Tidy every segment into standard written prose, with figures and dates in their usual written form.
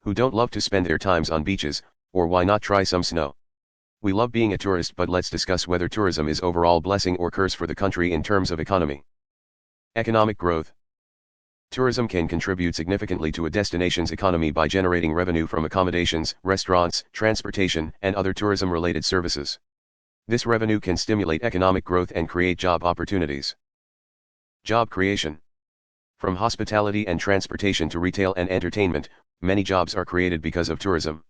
Who don't love to spend their times on beaches, or why not try some snow? We love being a tourist, but let's discuss whether tourism is overall blessing or curse for the country in terms of economy. Economic growth. Tourism can contribute significantly to a destination's economy by generating revenue from accommodations, restaurants, transportation, and other tourism-related services. This revenue can stimulate economic growth and create job opportunities. Job creation. From hospitality and transportation to retail and entertainment, many jobs are created because of tourism.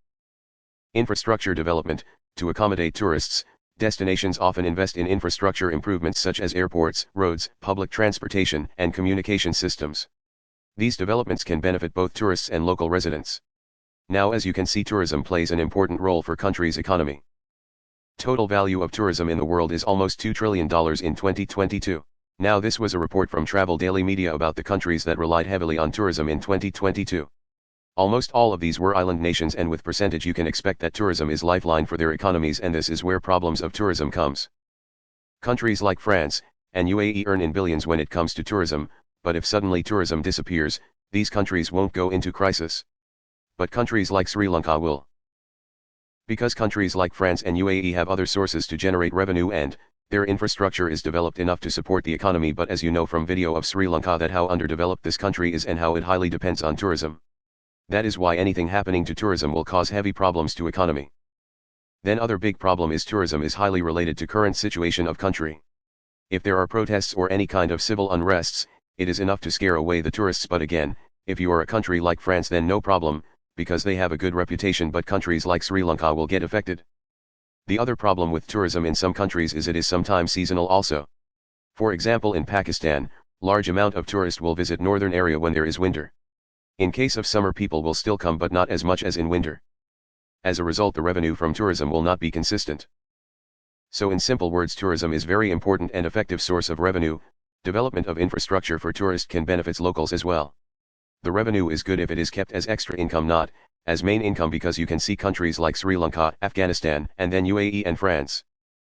Infrastructure development. To accommodate tourists, destinations often invest in infrastructure improvements such as airports, roads, public transportation, and communication systems. These developments can benefit both tourists and local residents. Now, as you can see, tourism plays an important role for country's economy. Total value of tourism in the world is almost $2 trillion in 2022. Now, this was a report from Travel Daily Media about the countries that relied heavily on tourism in 2022. Almost all of these were island nations, and with percentage you can expect that tourism is lifeline for their economies, and this is where problems of tourism comes. Countries like France and UAE earn in billions when it comes to tourism, but if suddenly tourism disappears, these countries won't go into crisis. But countries like Sri Lanka will. Because countries like France and UAE have other sources to generate revenue and their infrastructure is developed enough to support the economy, but as you know from video of Sri Lanka that how underdeveloped this country is and how it highly depends on tourism. That is why anything happening to tourism will cause heavy problems to economy. Then other big problem is tourism is highly related to current situation of country. If there are protests or any kind of civil unrests, it is enough to scare away the tourists, but again, if you are a country like France then no problem, because they have a good reputation, but countries like Sri Lanka will get affected. The other problem with tourism in some countries is it is sometimes seasonal also. For example, in Pakistan, large amount of tourists will visit northern area when there is winter. In case of summer, people will still come, but not as much as in winter. As a result, the revenue from tourism will not be consistent. So in simple words, tourism is very important and effective source of revenue. Development of infrastructure for tourists can benefit locals as well. The revenue is good if it is kept as extra income, not as main income, because you can see countries like Sri Lanka, Afghanistan, and then UAE and France.